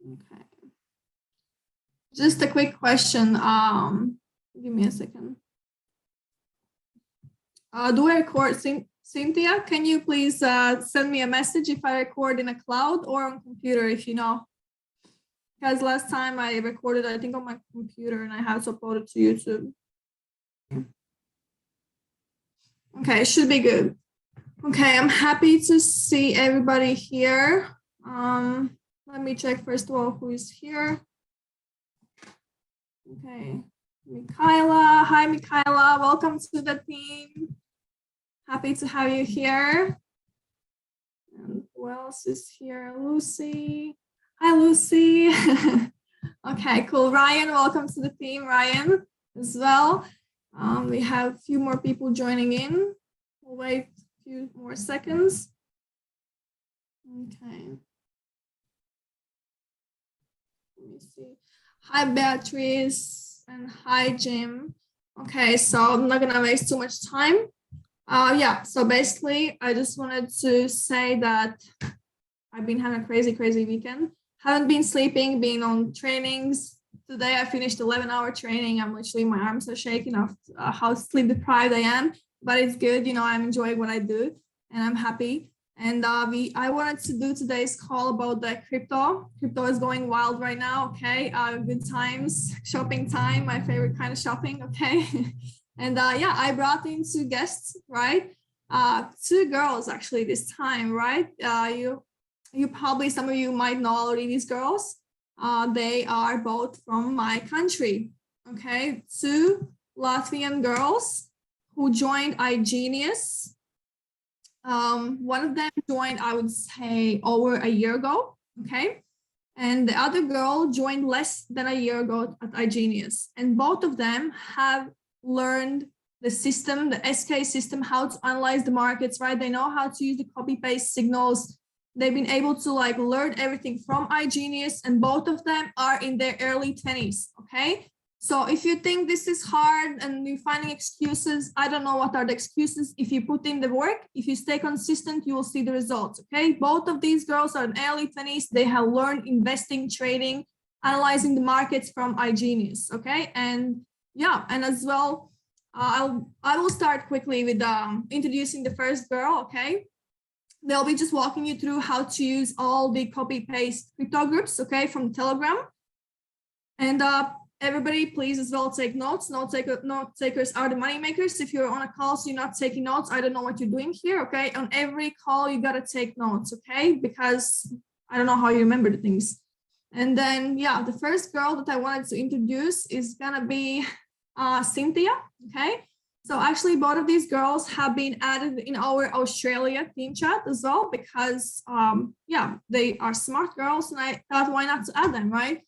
Okay. Just a quick question. Give me a second. Do I record? Cynthia, can you please send me a message if I record in a cloud or on computer, if you know? Because last time I recorded, I think on my computer, and I have to upload it to YouTube. Okay, it should be good. Okay, I'm happy to see everybody here. Let me check first of all who is here. Okay, Michaela. Hi, Michaela. Welcome to the team. Happy to have you here. And who else is here? Lucy. Hi, Lucy. Okay, cool. Ryan, welcome to the team, Ryan, as well. We have a few more people joining in. We'll wait a few more seconds. Okay. Let me see. Hi, Beatrice, and hi, Jim. Okay, so I'm not gonna waste too much time. Yeah, so basically, I just wanted to say that I've been having a crazy weekend. Haven't been sleeping, been on trainings. Today I finished 11-hour training. I'm literally, my arms are shaking of how sleep deprived I am, but it's good. You know, I'm enjoying what I do and I'm happy. And I wanted to do today's call about the crypto. Crypto is going wild right now. Okay, good times, shopping time, my favorite kind of shopping. Okay. And yeah, I brought in two guests, right? Two girls actually this time, right? You probably, some of you might know already these girls. They are both from my country, okay? Two Latvian girls who joined iGenius. One of them joined, I would say, over a year ago, okay? And the other girl joined less than a year ago at iGenius. And both of them have learned the system, the SK system, how to analyze the markets, right? They know how to use the copy-paste signals. They've been able to like learn everything from iGenius, and both of them are in their early 20s, okay? So if you think this is hard and you're finding excuses, I don't know what are the excuses. If you put in the work, if you stay consistent, you will see the results, okay? Both of these girls are in early 20s. They have learned investing, trading, analyzing the markets from iGenius, okay? And yeah, and as well, I will start quickly with introducing the first girl, okay? They'll be just walking you through how to use all the copy-paste crypto groups, okay, from Telegram. And everybody, please as well take notes. Note takers are the money makers. If you're on a call, so you're not taking notes, I don't know what you're doing here, okay? On every call, you gotta take notes, okay? Because I don't know how you remember the things. And then, yeah, the first girl that I wanted to introduce is gonna be Cynthia, okay? So actually both of these girls have been added in our Australia team chat as well, because yeah, they are smart girls and I thought why not to add them, right?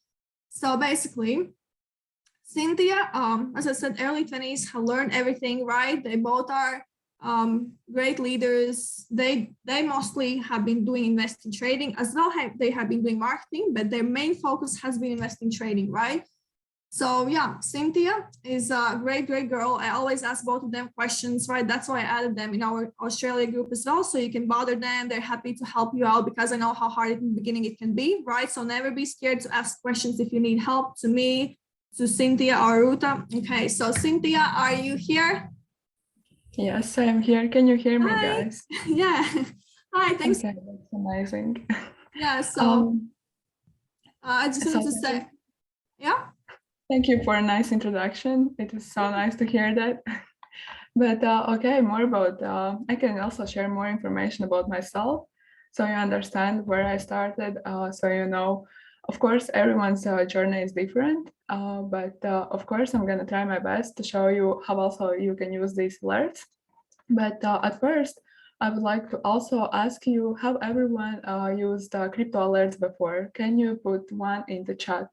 So basically, Cynthia, as I said, early 20s, have learned everything, right? They both are great leaders. They mostly have been doing investing trading as well. They have been doing marketing, but their main focus has been investing trading, right? So yeah, Cynthia is a great girl. I always ask both of them questions, right? That's why I added them in our Australia group as well. So you can bother them. They're happy to help you out because I know how hard in the beginning it can be, right? So never be scared to ask questions if you need help to me, to Cynthia or Ruta. Okay, so Cynthia, are you here? Yes, I'm here. Can you hear me, Hi. guys? Yeah. Hi, thanks. Okay, that's amazing. Yeah, so I just wanted to say, yeah. Thank you for a nice introduction. It is so nice to hear that. But okay, more about, I can also share more information about myself so you understand where I started. So you know, of course, everyone's journey is different, but of course, I'm gonna try my best to show you how also you can use these alerts. But at first, I would like to also ask you, have everyone used crypto alerts before? Can you put one in the chat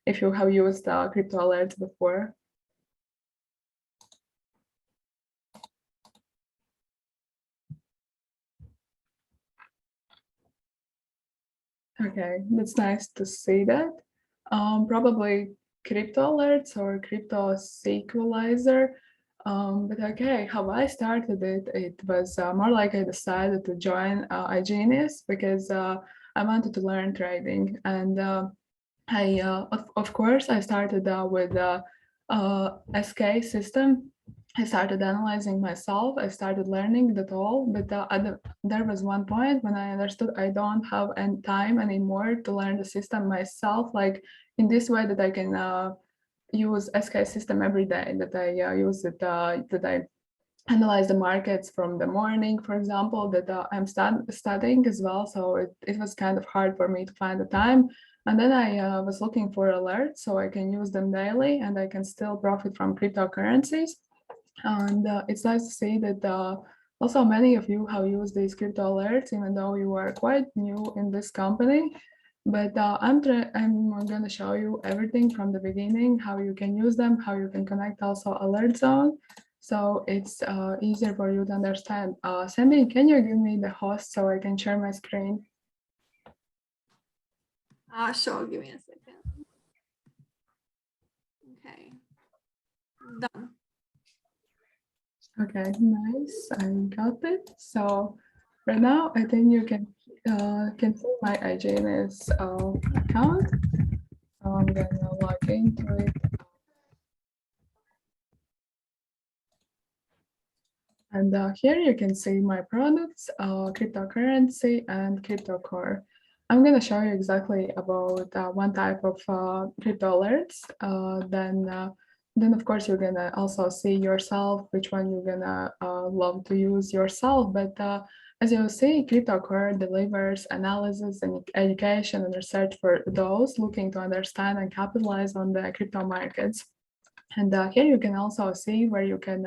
if you have used crypto alerts before? Okay, that's nice to see that. Probably crypto alerts or crypto sequelizer. But okay, how I started it, it was more like I decided to join iGenius because I wanted to learn trading. And Of course, I started with the SK system. I started analyzing myself. I started learning the tool, but there was one point when I understood I don't have any time anymore to learn the system myself, like in this way that I can use SK system every day. That I use it. That I analyze the markets from the morning, for example, that I'm studying as well. So it was kind of hard for me to find the time. And then I was looking for alerts so I can use them daily and I can still profit from cryptocurrencies. And it's nice to see that also many of you have used these crypto alerts, even though you are quite new in this company. But I'm going to show you everything from the beginning, how you can use them, how you can connect also Alert Zone. So it's easier for you to understand. Sammy, can you give me the host so I can share my screen? Sure, give me a second. Okay, done. Okay, nice. I got it. So right now, I think you can see my IGNS account. So I'm gonna log into it. And here you can see my products, cryptocurrency and crypto core. I'm going to show you exactly about one type of crypto alerts. Then of course you're going to also see yourself which one you're going to love to use yourself. But as you see, crypto core delivers analysis and education and research for those looking to understand and capitalize on the crypto markets. And here you can also see where you can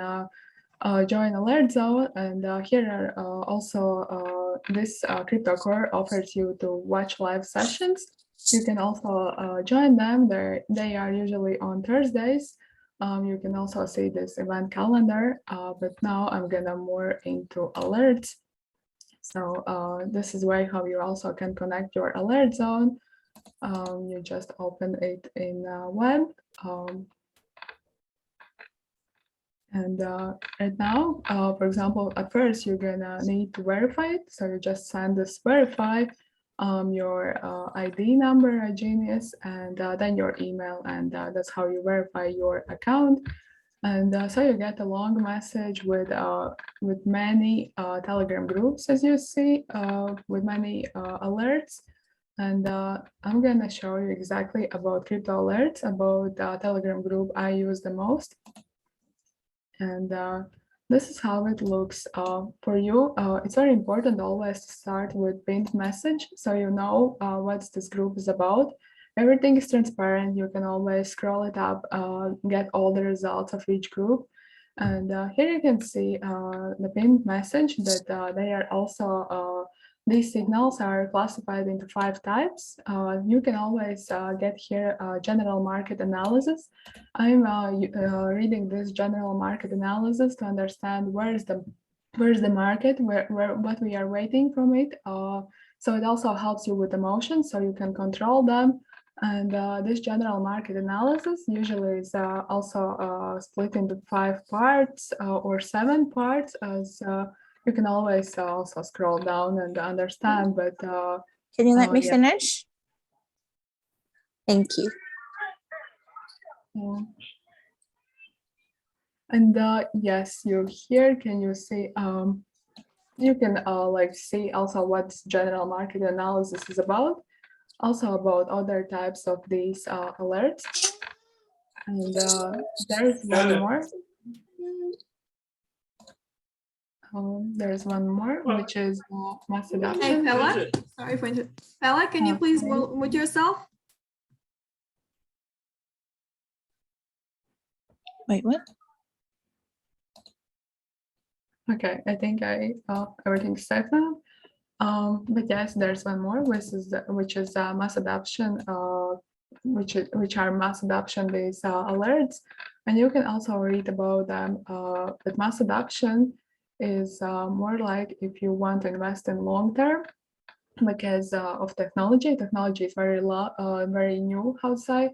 join Alert Zone, and here are also this crypto core offers you to watch live sessions. You can also join them. They are usually on Thursdays. You can also see this event calendar, but now I'm gonna more into alerts. So this is way how you also can connect your Alert Zone. You just open it in web. And right now, for example, at first you're gonna need to verify it. So you just send this verify your ID number, Genius, and then your email, and that's how you verify your account. And so you get a long message with many Telegram groups, as you see, with many alerts. And I'm gonna show you exactly about crypto alerts, about the Telegram group I use the most. And this is how it looks for you. It's very important always to start with pinned message so you know what this group is about. Everything is transparent. You can always scroll it up, get all the results of each group. And here you can see the pinned message that they are also these signals are classified into 5 types. You can always get here general market analysis. I'm reading this general market analysis to understand where's the market, where what we are waiting from it. So it also helps you with emotions, so you can control them. And this general market analysis usually is also split into 5 parts or 7 parts, as you can always also scroll down and understand. But can you let me yeah. finish? Thank you. And yes, you here can you see you can like see also what general market analysis is about, also about other types of these alerts. And there's one more. There's one more, which is mass adoption. Hey, Fella. Sorry for interrupting. Fella, can you please mute yourself? Wait, what? Okay, I think everything's safe now. But yes, there's one more, which is mass adoption, which are mass adoption based alerts, and you can also read about them. But mass adoption is more like if you want to invest in long term, because of technology. Technology is very new outside,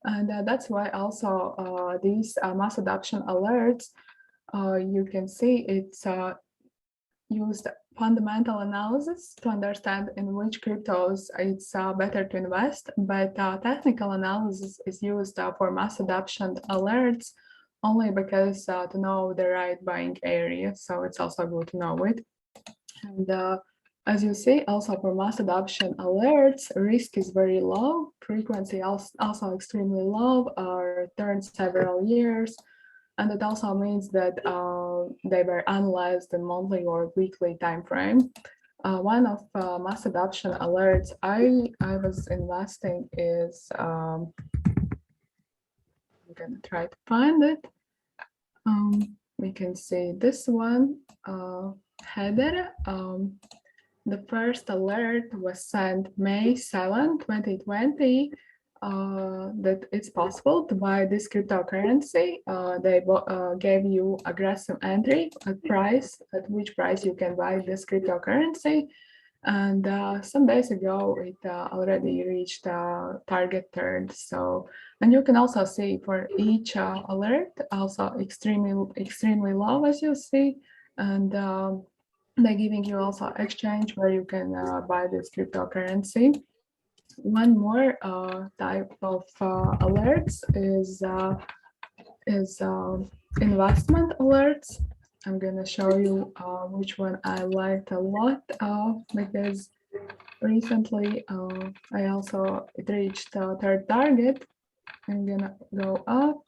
and that's why also these mass adoption alerts. You can see used fundamental analysis to understand in which cryptos it's better to invest, but technical analysis is used for mass adoption alerts only because to know the right buying area. So it's also good to know it. And as you see, also for mass adoption alerts, risk is very low, frequency also extremely low, returned several years. And it also means that they were analyzed in monthly or weekly time frame. One of mass adoption alerts I was investing is, I'm gonna try to find it. We can see this one, header. The first alert was sent May 7, 2020, that it's possible to buy this cryptocurrency. They gave you aggressive entry at which price you can buy this cryptocurrency. And some days ago, it already reached target turn. So, and you can also see for each alert, also extremely low, as you see. And they're giving you also exchange where you can buy this cryptocurrency. One more type of alerts is investment alerts. I'm gonna show you which one I liked a lot because recently I also reached third target. I'm gonna go up.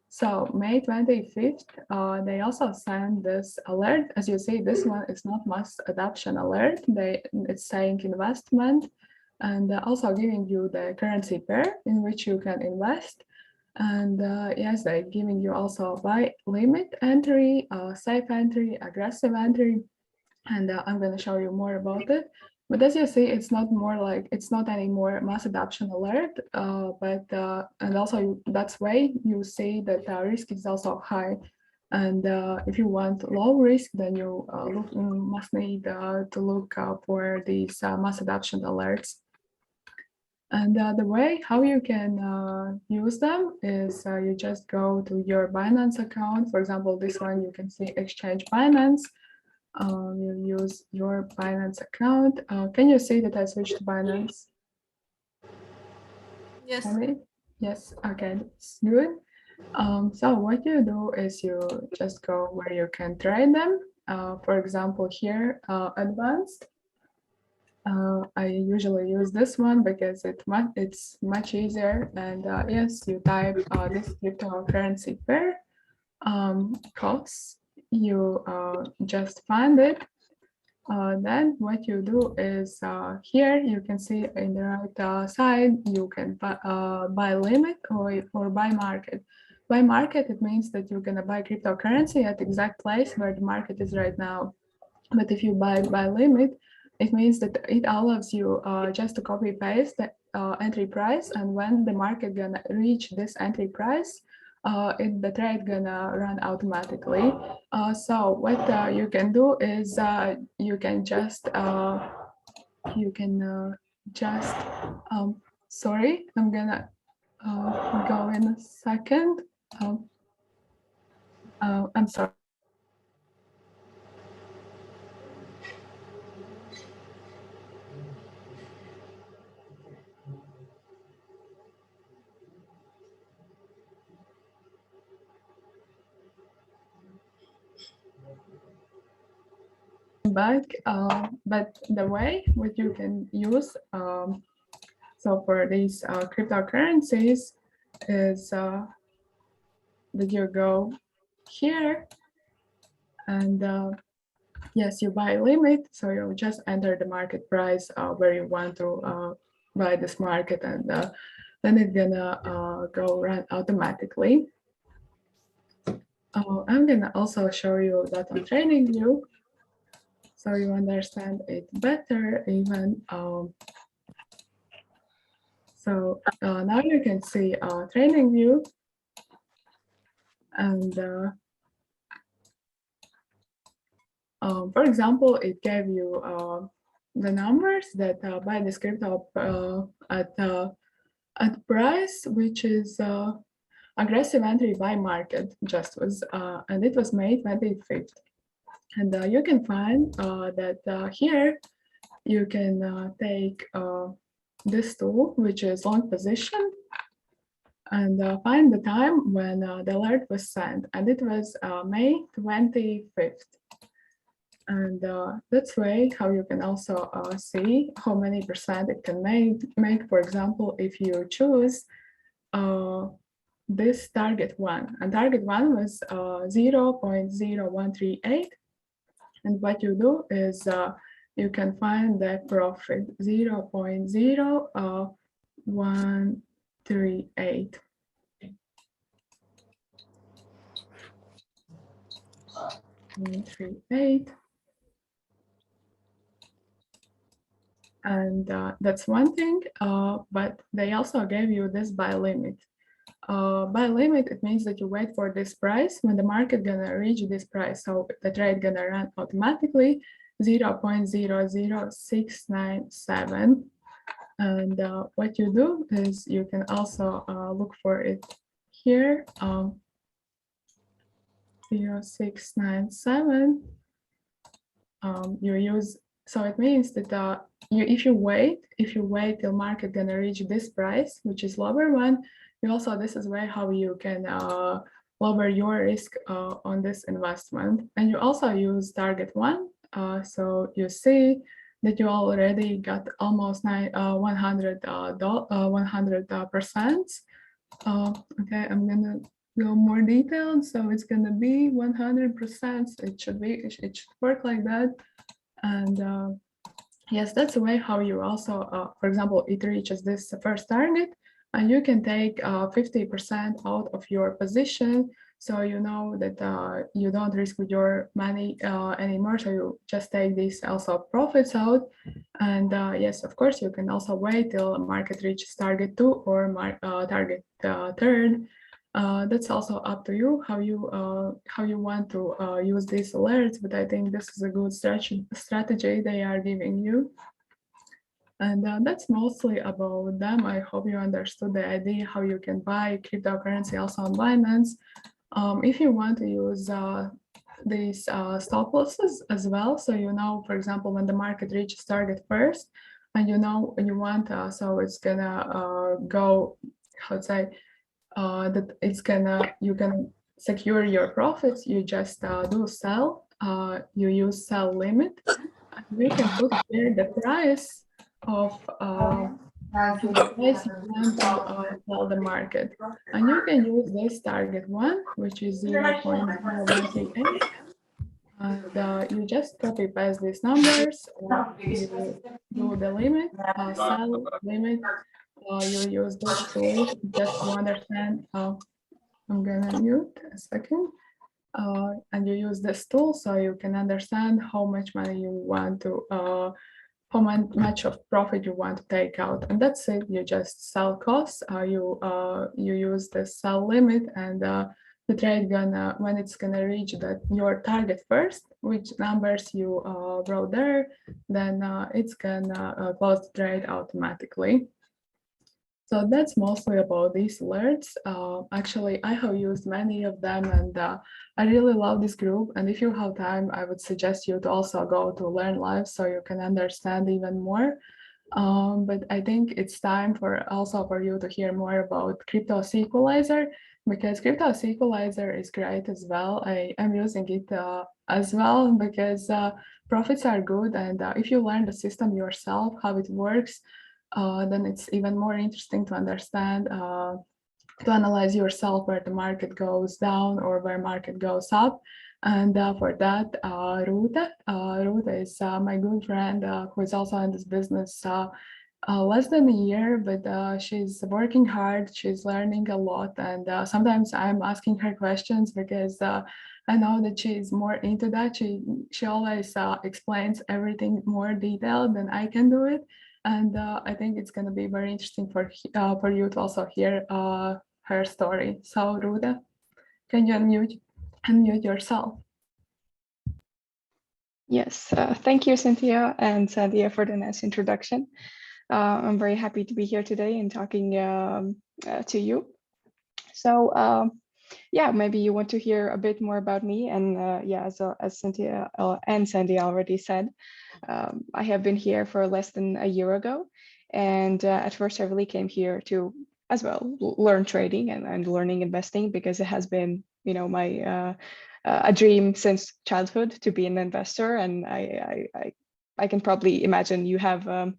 So May 25th, they also sent this alert. As you see, this one is not mass adoption alert. It's saying investment and also giving you the currency pair in which you can invest. And yes, they're giving you also buy limit entry, safe entry, aggressive entry. And I'm going to show you more about it. But as you see, it's not anymore mass adoption alert, and also that's why you see that risk is also high. And if you want low risk, then you must need to look for these mass adoption alerts. And the way how you can use them is you just go to your Binance account. For example, this one you can see Exchange Binance. You use your Binance account. Can you see that I switched to Binance? Yes. Yes, okay, that's good. So what you do is you just go where you can trade them. For example, here, advanced. I usually use this one because it's much easier. And yes, you type this cryptocurrency pair costs. You just find it. Then what you do is here you can see in the right side you can buy limit or buy market. Buy market, it means that you're gonna buy cryptocurrency at exact place where the market is right now. But if you buy limit, it means that it allows you just to copy paste the entry price, and when the market gonna reach this entry price, the trade gonna run automatically. So what you can do is you can just sorry, I'm gonna go in a second. I'm sorry. Back, but the way what you can use so for these cryptocurrencies is that you go here and yes, you buy limit, so you just enter the market price where you want to buy this market, and then it's gonna go run automatically. I'm gonna also show you that on training view so you understand it better even. So now you can see training view, and for example, it gave you the numbers that buy this crypto at price, which is aggressive entry by market just was, and it was May 25th. And you can find that here you can take this tool, which is long position, and find the time when the alert was sent, and it was May 25th. And that's way how you can also see how many percent it can make. For example, if you choose this target one, and target one was 0.0138, and what you do is you can find the profit 0.0138. And that's one thing, but they also gave you this buy limit. Buy limit, it means that you wait for this price when the market gonna reach this price. So the trade gonna run automatically 0.00697. And what you do is you can also look for it here, 0.697. You use, so it means that if you wait till market gonna reach this price, which is lower one, you also, this is way how you can lower your risk on this investment. And you also use target one. So you see that you already got almost 100%. Okay, I'm gonna go more detailed. So it's gonna be 100%. It should work like that. And yes, that's a way how you also, for example, it reaches this first target, and you can take 50% out of your position. So you know that you don't risk with your money anymore. So you just take these also profits out. And yes, of course, you can also wait till market reaches target 2 or target 3rd. That's also up to you how you want to use these alerts, but I think this is a good strategy they are giving you. And that's mostly about them. I hope you understood the idea how you can buy cryptocurrency also on Binance. If you want to use these stop losses as well, so you know, for example, when the market reaches target first, and you know you want, so it's gonna go, how to say, that it's gonna, you can secure your profits, you just do sell, you use sell limit. We can put here the price of the price you want to tell the market, and you can use this target one, which is 0.0138, and you just copy paste these numbers, or you do the limit, sell limit. You use this tool just to understand. I'm gonna mute a second. And you use this tool so you can understand how much money you want to, how much of profit you want to take out, and that's it. You just sell costs. You use the sell limit, and the trade gonna, when it's gonna reach that your target first, which numbers you wrote there, then it's gonna close the trade automatically. So that's mostly about these alerts. Actually, I have used many of them, and I really love this group. And if you have time, I would suggest you to also go to Learn Live so you can understand even more. But I think it's time for also for you to hear more about Crypto Sequelizer, because Crypto Sequelizer is great as well. I am using it as well because profits are good, and if you learn the system yourself, how it works, then it's even more interesting to understand, to analyze yourself where the market goes down or where market goes up. And for that, Ruta is my good friend who is also in this business less than a year, but she's working hard, she's learning a lot, and sometimes I'm asking her questions because I know that she's more into that. She always explains everything more detailed than I can do it. And I think it's going to be very interesting for you to also hear her story. So, Ruda, can you unmute yourself? Yes, thank you, Cynthia and Sandia, for the nice introduction. I'm very happy to be here today and talking to you. So yeah, maybe you want to hear a bit more about me. And yeah, as Cynthia and Sandy already said, I have been here for less than a year ago. And at first I really came here to as well learn trading and learning investing, because it has been, you know, my a dream since childhood to be an investor. And I can probably imagine you have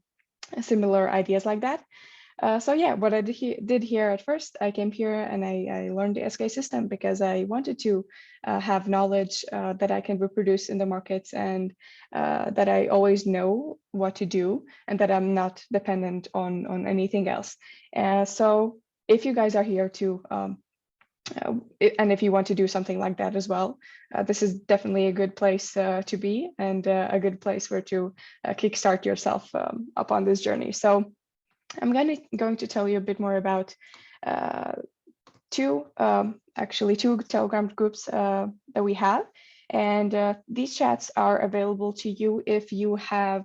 similar ideas like that. So yeah, what I did here at first, I came here and I learned the SK system because I wanted to have knowledge that I can reproduce in the markets, and that I always know what to do and that I'm not dependent on anything else. So if you guys are here to, and if you want to do something like that as well, this is definitely a good place to be, and a good place where to kickstart yourself up on this journey. So I'm going to tell you a bit more about actually two Telegram groups that we have. And these chats are available to you if you have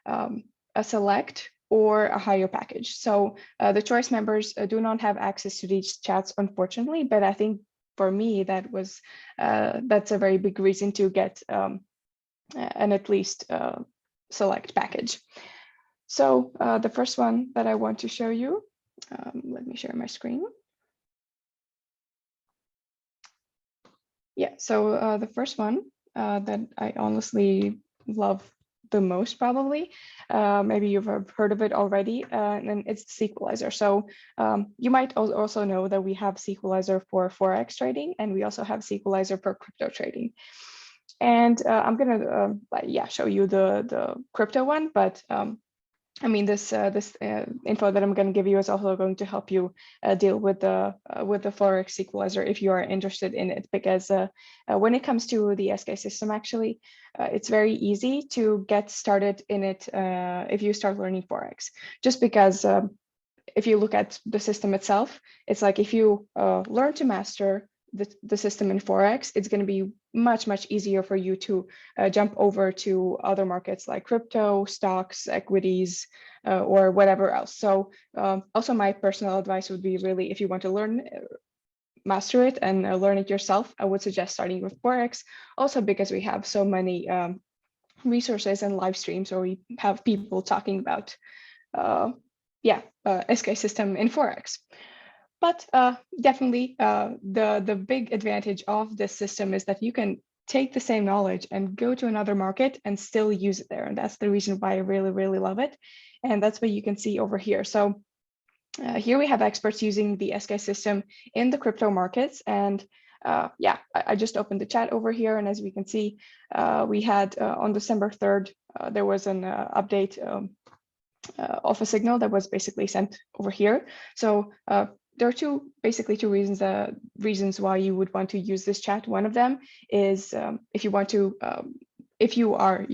a select or a higher package. So the choice members do not have access to these chats, unfortunately, but I think for me, that's a very big reason to get an at least select package. So the first one that I want to show you, let me share my screen. Yeah, so the first one that I honestly love the most, probably, maybe you've heard of it already, and it's the Sequelizer. So you might also know that we have Sequelizer for Forex trading, and we also have Sequelizer for crypto trading. And I'm gonna show you the crypto one, but I mean, this info that I'm going to give you is also going to help you deal with the Forex Sequelizer if you are interested in it, because when it comes to the SK system, actually, it's very easy to get started in it if you start learning Forex. Just because if you look at the system itself, it's like if you learn to master the system in Forex, it's going to be much easier for you to jump over to other markets like crypto, stocks, equities, or whatever else. So also my personal advice would be, really, if you want to master it and learn it yourself, I would suggest starting with Forex, also because we have so many resources and live streams, or we have people talking about SK system in Forex. But definitely the big advantage of this system is that you can take the same knowledge and go to another market and still use it there. And that's the reason why I really love it. And that's what you can see over here. So here we have experts using the SK system in the crypto markets. And I just opened the chat over here. And as we can see, we had on December 3rd, there was an update of a signal that was basically sent over here. So there are basically two reasons why you would want to use this chat. One of them is if you are,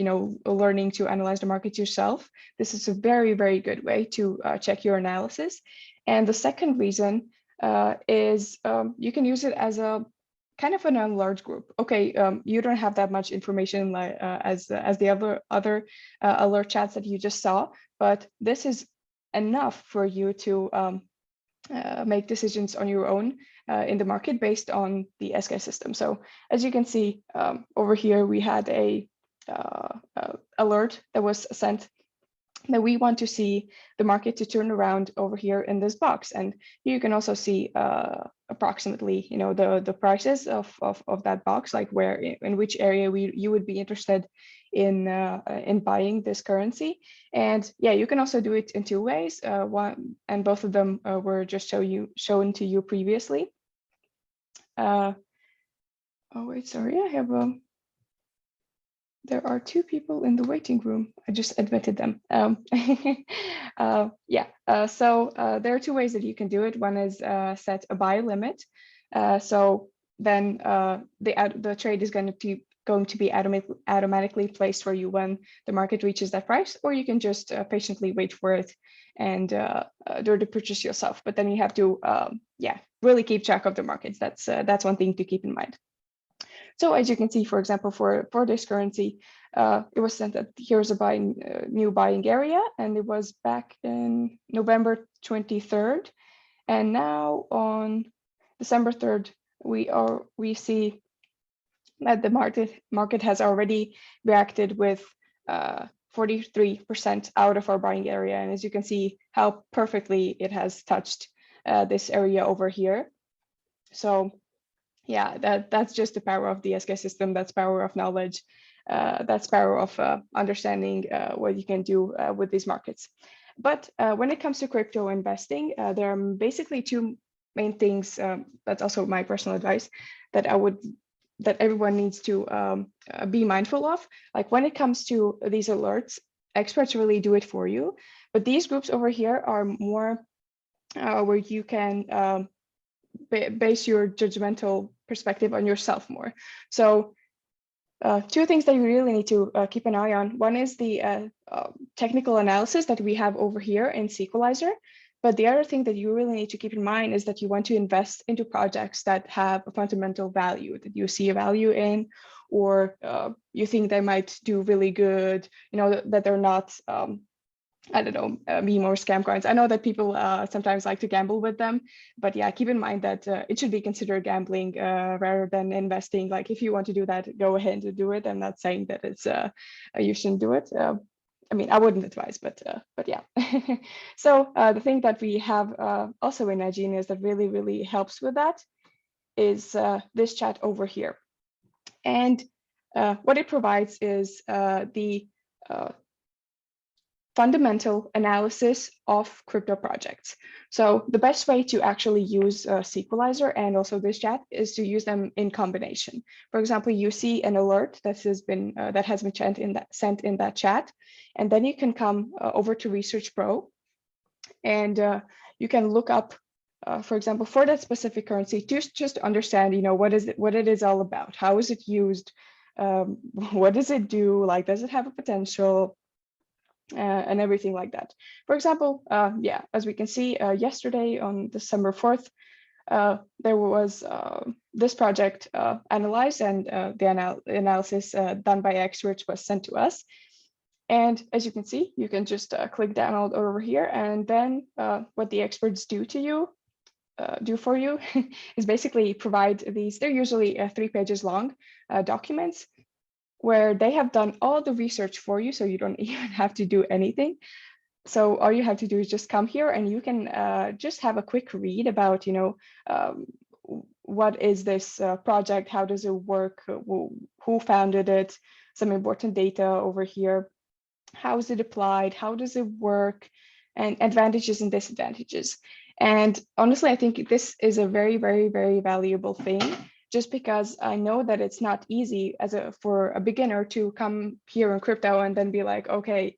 learning to analyze the market yourself, this is a very good way to check your analysis. And the second reason is you can use it as a kind of an large group. Okay, you don't have that much information like as the other alert chats that you just saw, but this is enough for you to make decisions on your own in the market based on the SK system. So as you can see over here, we had a alert that was sent that we want to see the market to turn around over here in this box. And you can also see approximately, the prices of that box, like where in which area you would be interested in buying this currency. And yeah, you can also do it in two ways. One, and both of them were just shown to you previously. Oh wait, sorry, I have there are two people in the waiting room. I just admitted them. So there are two ways that you can do it. One is set a buy limit. So then the trade is going to be automatically placed for you when the market reaches that price, or you can just patiently wait for it and do the purchase yourself. But then you have to really keep track of the markets. That's one thing to keep in mind. So as you can see, for example, for this currency, it was sent that here's a new buying area, and it was back in November 23rd. And now on December 3rd, we see that the market has already reacted with 43% out of our buying area. And as you can see how perfectly it has touched this area over here. So yeah, that's just the power of the SK system. That's power of knowledge. That's power of understanding what you can do with these markets. But when it comes to crypto investing, there are basically two main things. That's also my personal advice that everyone needs to be mindful of. Like when it comes to these alerts, experts really do it for you. But these groups over here are more where you can base your judgmental perspective on yourself more. So two things that you really need to keep an eye on. One is the technical analysis that we have over here in Sequelizer. But the other thing that you really need to keep in mind is that you want to invest into projects that have a fundamental value, that you see a value in, or you think they might do really good, that they're not, I don't know, meme or scam coins. I know that people sometimes like to gamble with them, but yeah, keep in mind that it should be considered gambling rather than investing. Like if you want to do that, go ahead and do it. I'm not saying that it's you shouldn't do it. I mean, I wouldn't advise, but yeah. So the thing that we have also in iGenius that really helps with that is this chat over here. And what it provides is the fundamental analysis of crypto projects. So the best way to actually use Sequelizer and also this chat is to use them in combination. For example, you see an alert that has been sent in that chat, and then you can come over to Research Pro, and you can look up, for example, for that specific currency, just to understand, what it is all about. How is it used? What does it do? Like, does it have a potential? And everything like that. For example, yeah, as we can see, yesterday on December 4th, there was this project analyzed, and the analysis done by experts was sent to us. And as you can see, you can just click download over here, and then what the experts do for you is basically provide these. They're usually 3 pages long documents, where they have done all the research for you, so you don't even have to do anything. So all you have to do is just come here, and you can just have a quick read about, what is this project, how does it work, who founded it, some important data over here, how is it applied, how does it work, and advantages and disadvantages. And honestly, I think this is a very valuable thing, just because I know that it's not easy for a beginner to come here in crypto and then be like, okay,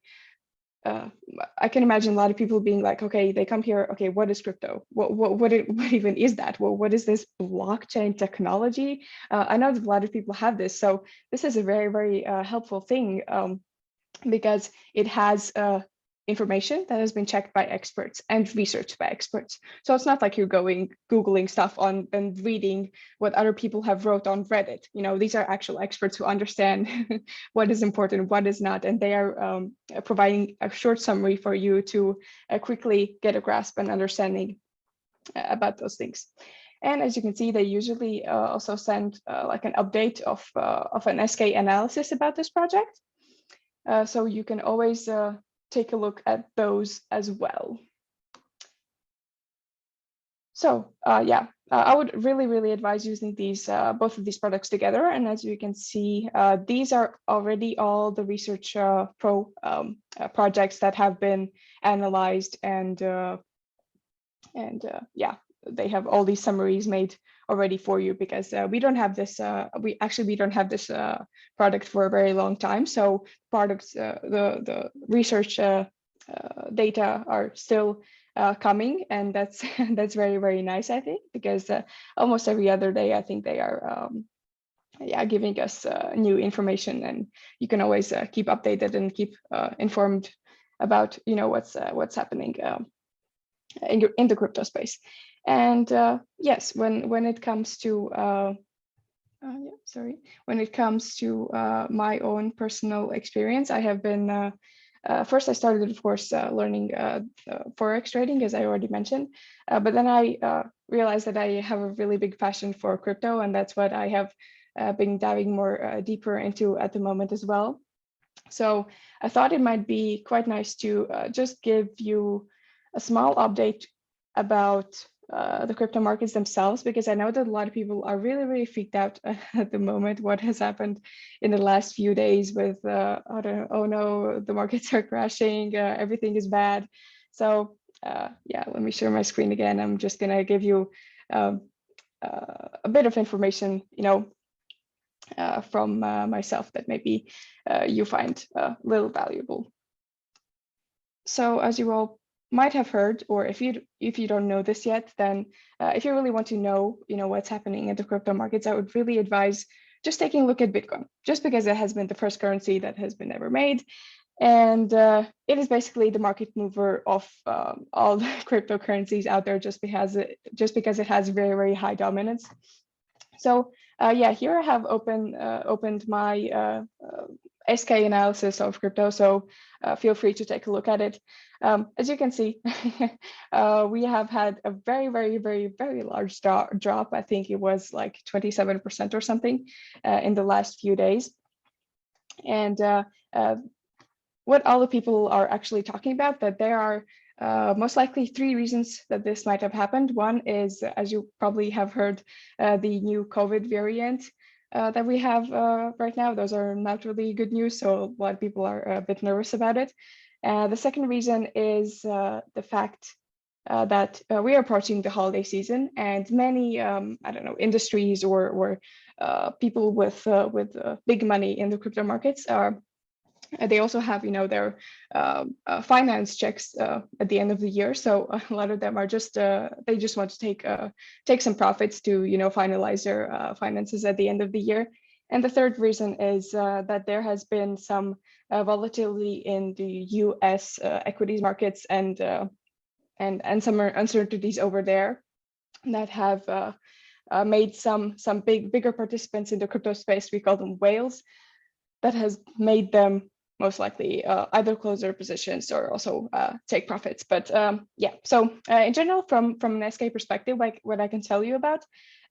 I can imagine a lot of people being like, okay, they come here, okay, what is crypto? What even is that? Well, what is this blockchain technology? I know that a lot of people have this, so this is a very helpful thing, because it has information that has been checked by experts and researched by experts. So it's not like you're Googling stuff on and reading what other people have wrote on Reddit. These are actual experts who understand what is important, what is not, and they are providing a short summary for you to quickly get a grasp and understanding about those things. And as you can see, they usually also send like an update of an SK analysis about this project. So you can always take a look at those as well. So yeah, I would really advise using these both of these products together. And as you can see, these are already all the Research Pro projects that have been analyzed, and yeah, they have all these summaries made already for you, because we don't have this we don't have this product for a very long time. So products, the research data are still coming, and that's that's very nice, I think, because almost every other day I think they are yeah, giving us new information, and you can always keep updated and keep informed about what's happening in the crypto space. And yes, when it comes to when it comes to my own personal experience, I have been First, I started, of course, learning Forex trading, as I already mentioned, but then I realized that I have a really big passion for crypto, and that's what I have been diving more deeper into at the moment as well. So I thought it might be quite nice to just give you a small update about the crypto markets themselves, because I know that a lot of people are really, really freaked out at the moment. What has happened in the last few days with, I don't know, oh no, the markets are crashing, everything is bad. So yeah, let me share my screen again. I'm just gonna give you a bit of information, from myself that maybe you find a little valuable. So as you all might have heard, or if you don't know this yet, then if you really want to know, what's happening in the crypto markets, I would really advise just taking a look at Bitcoin, just because it has been the first currency that has been ever made. And it is basically the market mover of all the cryptocurrencies out there, just because it has very, very high dominance. So yeah, here I have opened my SK analysis of crypto, so feel free to take a look at it. As you can see, we have had a very, very, very, very large drop. I think it was like 27% or something in the last few days. And what all the people are actually talking about, that there are most likely 3 reasons that this might have happened. One is, as you probably have heard, the new COVID variant that we have right now. Those are not really good news, so a lot of people are a bit nervous about it. The second reason is the fact that we are approaching the holiday season, and many, I don't know, industries or people with big money in the crypto markets are. They also have, their finance checks at the end of the year. So a lot of them are just they just want to take some profits to finalize their finances at the end of the year. And the third reason is that there has been some volatility in the U.S. Equities markets and some uncertainties over there that have made some bigger participants in the crypto space, we call them whales, that has made them most likely either close their positions or also take profits. But yeah, so in general, from an SK perspective, like what I can tell you about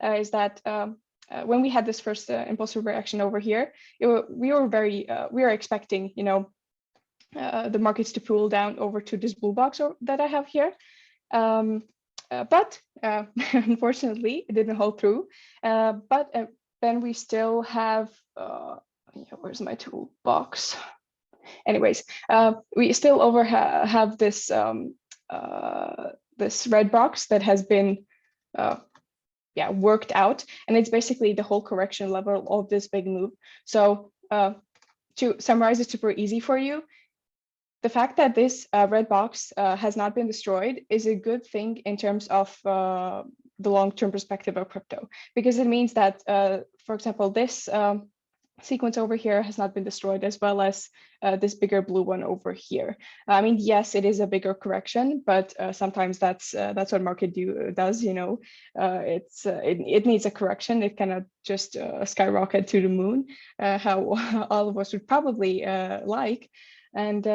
is that when we had this first impulsive reaction over here, we were expecting, the markets to pull down over to this blue box that I have here. But unfortunately, it didn't hold through. But then we still have, where's my toolbox? Anyways, we still have this this red box that has been worked out, and it's basically the whole correction level of this big move. So to summarize it super easy for you, the fact that this red box has not been destroyed is a good thing in terms of the long-term perspective of crypto, because it means that, for example, this sequence over here has not been destroyed, as well as this bigger blue one over here. I mean, yes, it is a bigger correction, but sometimes that's what market does. It needs a correction. It cannot just skyrocket to the moon, how all of us would probably like. And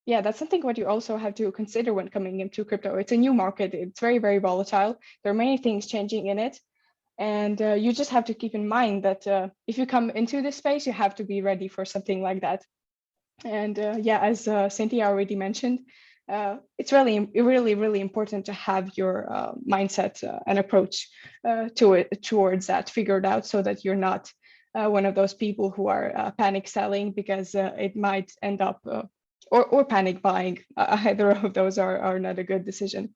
yeah, that's something what you also have to consider when coming into crypto. It's a new market. It's very, very volatile. There are many things changing in it. And you just have to keep in mind that if you come into this space, you have to be ready for something like that. And yeah, as Cynthia already mentioned, it's really, really important to have your mindset and approach towards that figured out, so that you're not one of those people who are panic selling, because it might end up, or panic buying. Either of those are not a good decision.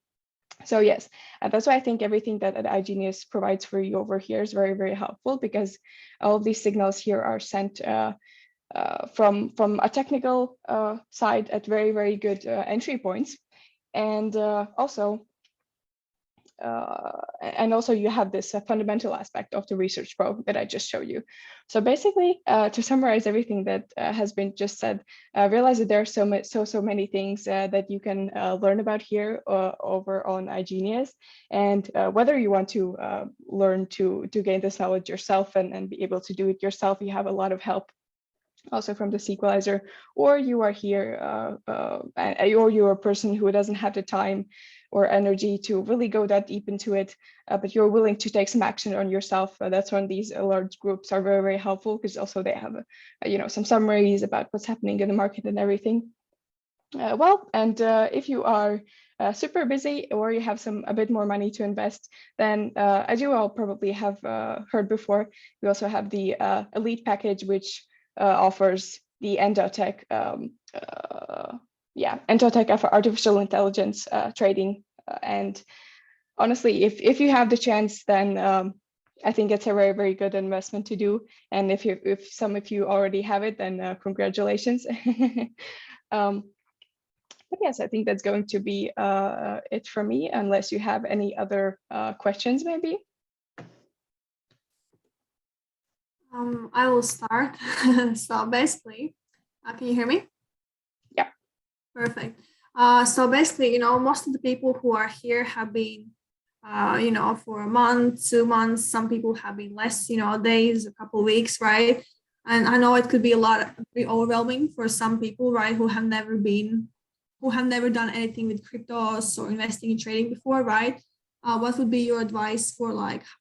So yes, that's why I think everything that iGenius provides for you over here is very, very helpful, because all of these signals here are sent from a technical side at very, very good entry points. And also you have this fundamental aspect of the research pro that I just showed you. So basically, to summarize everything that has been just said, realize that there are so many things that you can learn about here over on iGenius. And whether you want to learn to gain this knowledge yourself and be able to do it yourself, you have a lot of help also from the sequelizer, or you are here, or you're a person who doesn't have the time or energy to really go that deep into it, but you're willing to take some action on yourself. That's when these large groups are very, very helpful, because also they have, some summaries about what's happening in the market and everything. If you are super busy, or you have a bit more money to invest, then as you all probably have heard before, we also have the elite package, which offers the Endotech, Endotech for artificial intelligence trading. And honestly, if you have the chance, then I think it's a very, very good investment to do. And if some of you already have it, then congratulations. But yes, I think that's going to be it for me, unless you have any other questions, maybe. I will start. So basically, can you hear me? Yeah. Perfect. So basically, most of the people who are here have been, for a month, 2 months. Some people have been less, days, a couple weeks, right? And I know it could be be overwhelming for some people, right, who have never done anything with cryptos or investing in trading before, right? What would be your advice for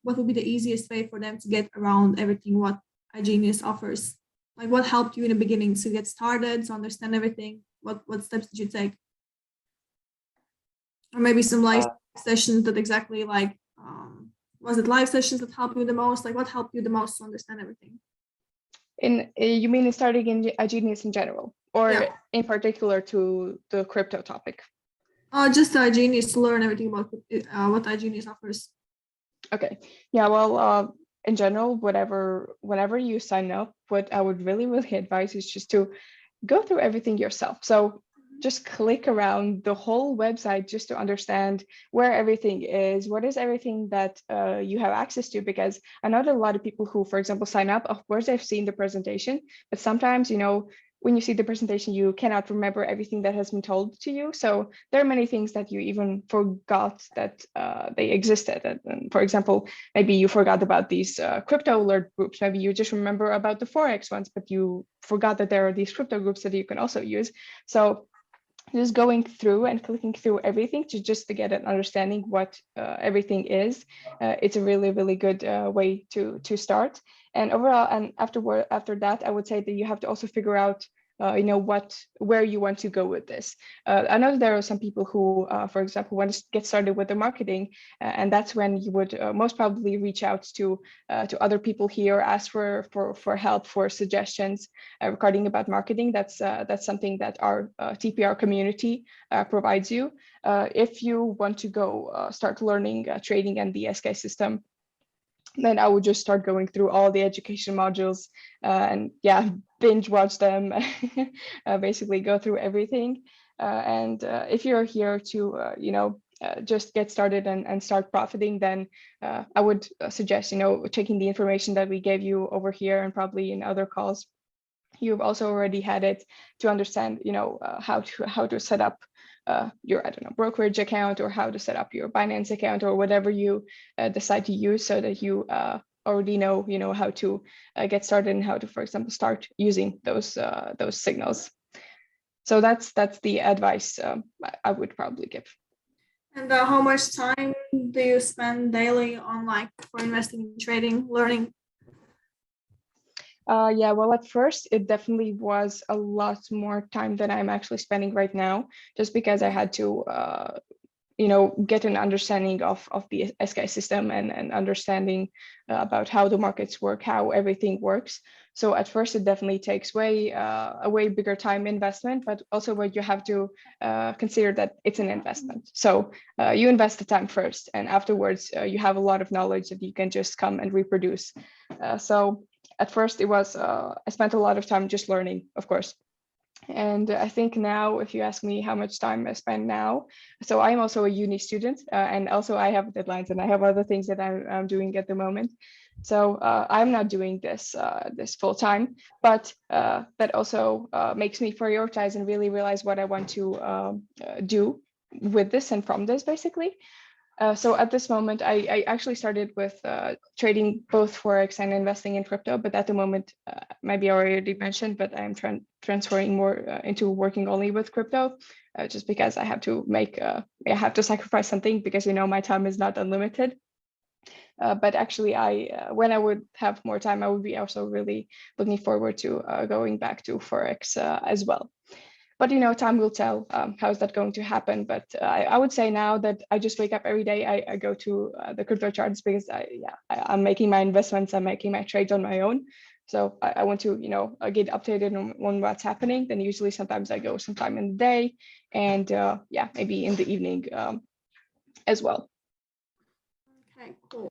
what would be the easiest way for them to get around everything what iGenius offers? Like, what helped you in the beginning to get started, to understand everything? What steps did you take? Or maybe some sessions that exactly was it live sessions that helped you the most? Like, what helped you the most to understand everything? You mean starting in iGenius in general, or Yeah. in particular to the crypto topic? Just iGenius, to learn everything about what iGenius offers. Okay. Yeah. Well, in general, whenever you sign up, what I would really, really advise is just to go through everything yourself. So just click around the whole website just to understand where everything is, what is everything that you have access to. Because I know that a lot of people who, for example, sign up, of course, they've seen the presentation, but sometimes, when you see the presentation, you cannot remember everything that has been told to you. So there are many things that you even forgot that they existed. And for example, maybe you forgot about these crypto alert groups. Maybe you just remember about the Forex ones, but you forgot that there are these crypto groups that you can also use. So just going through and clicking through everything to get an understanding what everything is, it's a really, really good way to start. And overall, and after that, I would say that you have to also figure out where you want to go with this. I know there are some people who, for example, want to get started with the marketing, and that's when you would most probably reach out to other people here, ask for help, for suggestions regarding about marketing. That's something that our TPR community provides you. If you want to go start learning trading and the SK system, then I would just start going through all the education modules and binge watch them, basically go through everything. If you're here to, just get started and start profiting, then I would suggest, checking the information that we gave you over here and probably in other calls. You've also already had it to understand, how to set up your, brokerage account, or how to set up your Binance account, or whatever you decide to use, so that you already know, how to get started and how to, for example, start using those signals. So that's the advice I would probably give. And how much time do you spend daily on for investing in trading, learning? Well, at first it definitely was a lot more time than I'm actually spending right now, just because I had to, get an understanding of the SK system and understanding about how the markets work, how everything works. So at first it definitely takes a way bigger time investment, but also what you have to consider that it's an investment. So you invest the time first, and afterwards you have a lot of knowledge that you can just come and reproduce. So at first it was, I spent a lot of time just learning, of course. And I think now, if you ask me how much time I spend now, so I'm also a uni student, and also I have deadlines and I have other things that I'm doing at the moment. So I'm not doing this full time, but that also makes me prioritize and really realize what I want to do with this and from this, basically. So at this moment, I actually started with trading both Forex and investing in crypto, but at the moment, maybe I already mentioned, but I'm transferring more into working only with crypto, just because I have to I have to sacrifice something because, you know, my time is not unlimited. But actually, when I would have more time, I would be also really looking forward to going back to Forex as well. But, you know, time will tell how is that going to happen. But I would say now that I just wake up every day, I go to the crypto charts because I'm making my investments, I'm making my trades on my own. So I want to, you know, get updated on what's happening. Then usually sometimes I go sometime in the day and yeah, maybe in the evening as well. Okay, cool.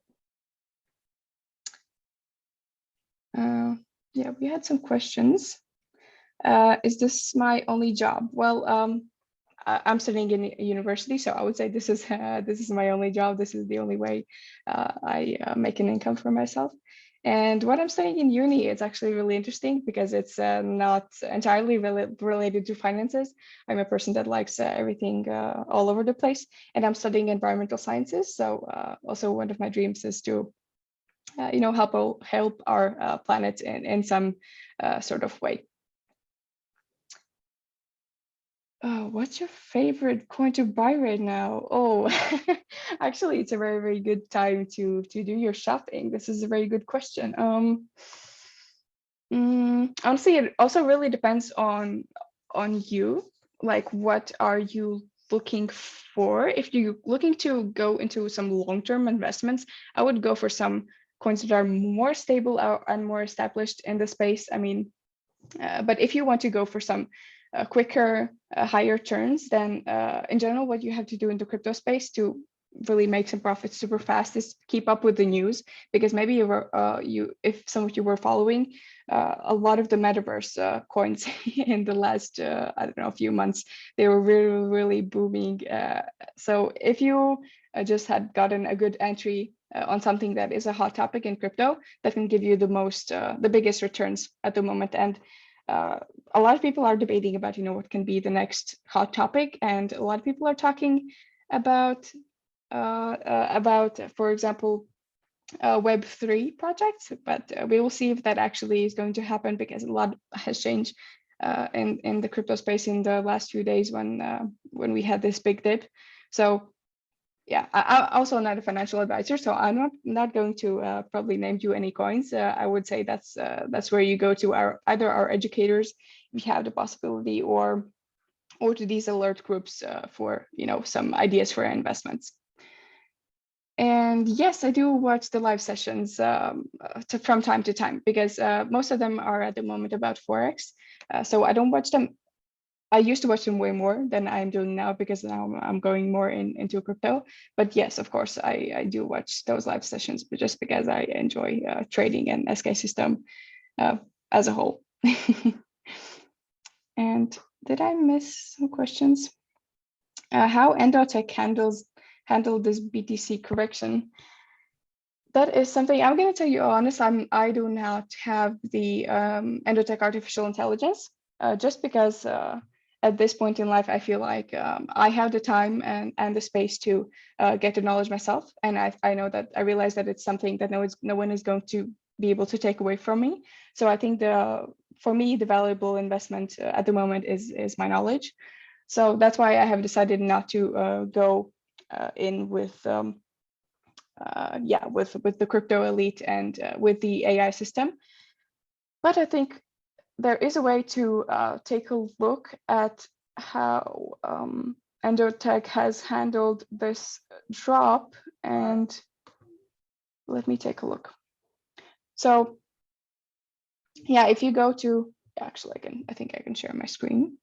Yeah, we had some questions. Is this my only job? Well, I'm studying in university, so I would say this is my only job. This is the only way I make an income for myself. And what I'm studying in uni is actually really interesting because it's not entirely related to finances. I'm a person that likes everything all over the place, and I'm studying environmental sciences. So also one of my dreams is to you know, help our planet in some sort of way. What's your favorite coin to buy right now? Oh, actually, it's a very, very good time to do your shopping. This is a very good question. Honestly, it also really depends on you. Like, what are you looking for? If you're looking to go into some long-term investments, I would go for some coins that are more stable and more established in the space. I mean, but if you want to go for some quicker, higher turns, then in general, what you have to do in the crypto space to really make some profits super fast is keep up with the news, because maybe if some of you were following a lot of the metaverse coins in the last I don't know, few months, they were really, really booming. So if you just had gotten a good entry on something that is a hot topic in crypto, that can give you the biggest returns at the moment. And a lot of people are debating about, you know, what can be the next hot topic, and a lot of people are talking about, for example, Web3 projects. But we will see if that actually is going to happen, because a lot has changed in the crypto space in the last few days when we had this big dip. So yeah, I'm also not a financial advisor, so I'm not going to probably name you any coins. I would say that's where you go to either our educators, if you have the possibility, or to these alert groups for, you know, some ideas for investments. And yes, I do watch the live sessions from time to time, because most of them are at the moment about Forex. So I don't watch them. I used to watch them way more than I'm doing now, because now I'm going more into crypto. But yes, of course, I do watch those live sessions, but just because I enjoy trading and SK system as a whole. And did I miss some questions? How Endotech handle this BTC correction? That is something I'm going to tell you honest. I do not have the Endotech artificial intelligence, just because at this point in life, I feel like I have the time and the space to get the knowledge myself. And I know that I realize that it's something that no one is going to be able to take away from me. So I think for me, the valuable investment at the moment is my knowledge. So that's why I have decided not to go in with with the crypto elite and with the AI system. But I think there is a way to take a look at how Endotech has handled this drop. And let me take a look. So yeah, if you go to, actually, I think I can share my screen.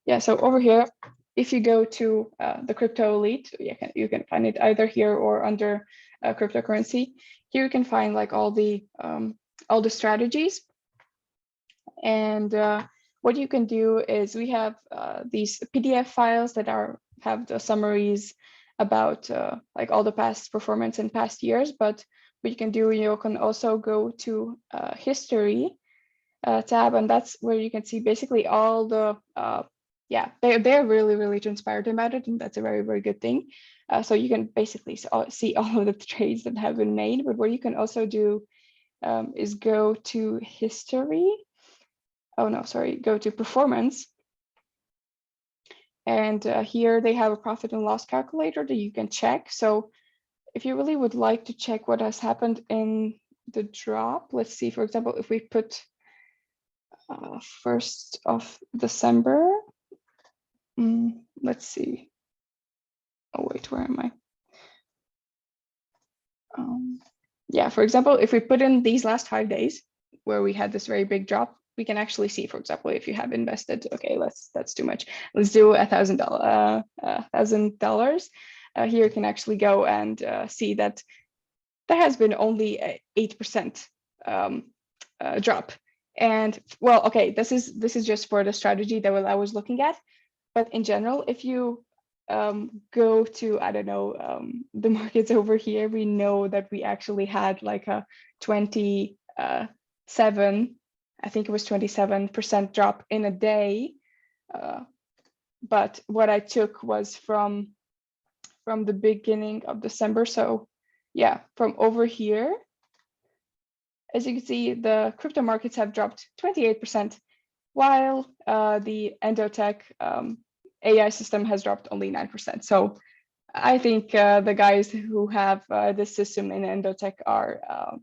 Yeah, so over here, if you go to the crypto elite, you can find it either here or under cryptocurrency. Here you can find like all the strategies. And what you can do is we have these PDF files that have the summaries about like all the past performance in past years. But what you can do, you can also go to history tab, and that's where you can see basically all the yeah, they're really, really transparent about it, and that's a very, very good thing. So you can basically see all of the trades that have been made. But what you can also do is go to history. Oh no, sorry, go to performance. And here they have a profit and loss calculator that you can check. So if you really would like to check what has happened in the drop, let's see, for example, if we put 1st of December, let's see. Oh wait, where am I? Yeah, for example, if we put in these last 5 days where we had this very big drop, we can actually see, for example, if you have invested, okay, that's too much. Let's do $1,000. Here you can actually go and see that there has been only a 8% drop. And well, okay, this is just for the strategy that I was looking at. But in general, if you go to, I don't know, the markets over here, we know that we actually had like a 27, I think it was 27% drop in a day. But what I took was from the beginning of December. So yeah, from over here, as you can see, the crypto markets have dropped 28%, while the Endotech AI system has dropped only 9%. So I think the guys who have this system in Endotech are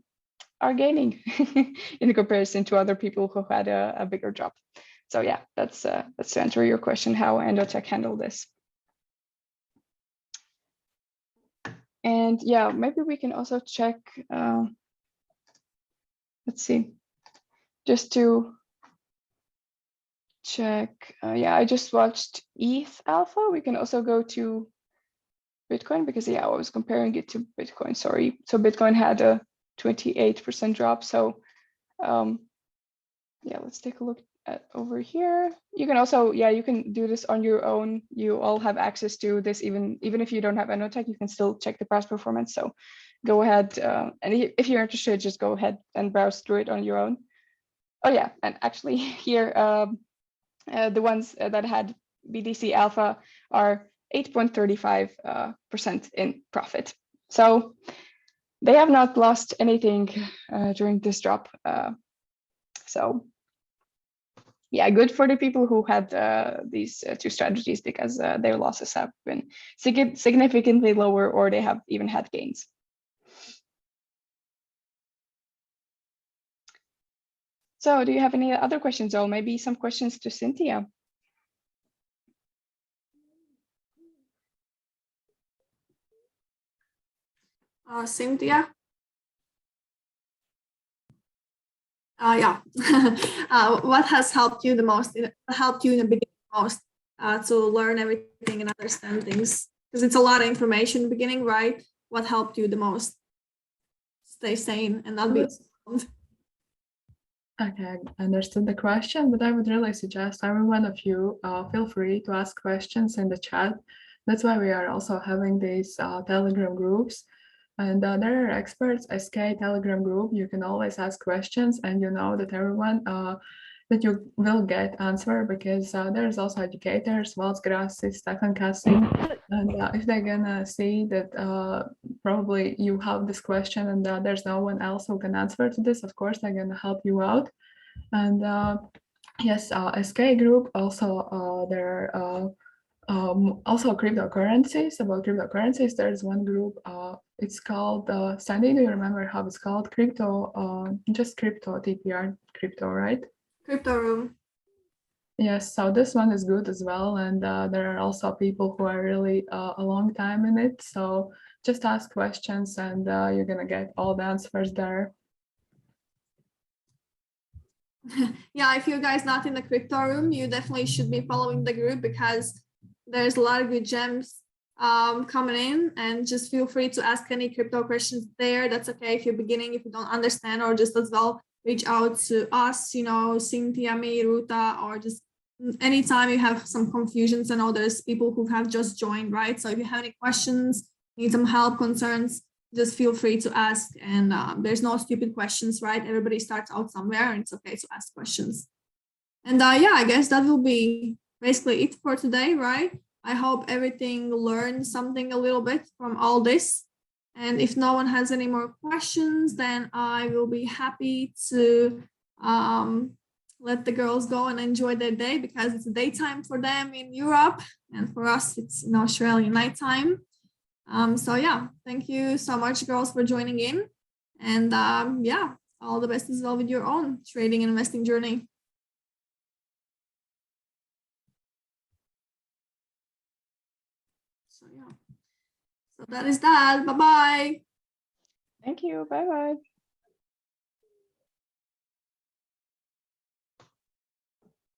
gaining in comparison to other people who had a bigger drop. So yeah, that's to answer your question, how Endotech handled this. And yeah, maybe we can also check, let's see, just to check. Yeah, I just watched ETH Alpha. We can also go to Bitcoin because yeah, I was comparing it to Bitcoin, sorry. So Bitcoin had a 28% drop. So yeah, let's take a look at over here. You can also, yeah, you can do this on your own. You all have access to this, even if you don't have Endotech, you can still check the past performance. So go ahead, and if you're interested, just go ahead and browse through it on your own. Oh yeah, and actually here, the ones that had BTC Alpha are 8.35% in profit. So they have not lost anything during this drop. So yeah, good for the people who had these two strategies, because their losses have been significantly lower, or they have even had gains. So do you have any other questions, or maybe some questions to Cynthia? Cynthia? Yeah. What has helped you the most? Helped you in the beginning most to learn everything and understand things? Because it's a lot of information in the beginning, right? What helped you the most? Stay sane and not be. Okay, I understood the question, but I would really suggest every one of you feel free to ask questions in the chat. That's why we are also having these Telegram groups. And there are experts, SK Telegram group. You can always ask questions, and you know that everyone that you will get answer, because there's also educators, Waltz Grassi, Stefan Kassi, and if they're gonna see that probably you have this question and there's no one else who can answer to this, of course they're gonna help you out. And yes, SK group also there are also cryptocurrencies. About cryptocurrencies, there's one group. It's called Sandy. Do you remember how it's called? Crypto, just crypto TPR, crypto, right? Crypto room. Yes, so this one is good as well, and there are also people who are really a long time in it. So just ask questions, and you're gonna get all the answers there. Yeah, if you guys not in the crypto room, you definitely should be following the group, because there's a lot of good gems coming in, and just feel free to ask any crypto questions there. That's okay if you're beginning, if you don't understand, or just as well reach out to us, Cynthia, me, Ruta, or just anytime you have some confusions. I know there's people who have just joined, right? So if you have any questions, need some help, concerns, just feel free to ask. And there's no stupid questions, right? Everybody starts out somewhere, and it's okay to ask questions. And yeah, I guess that will be basically it for today, right? I hope everything learned something a little bit from all this. And if no one has any more questions, then I will be happy to let the girls go and enjoy their day, because it's daytime for them in Europe, and for us it's in Australia nighttime. So yeah, thank you so much, girls, for joining in. And yeah, all the best as well with your own trading and investing journey. So yeah, so that is that. Bye bye. Thank you. Bye bye.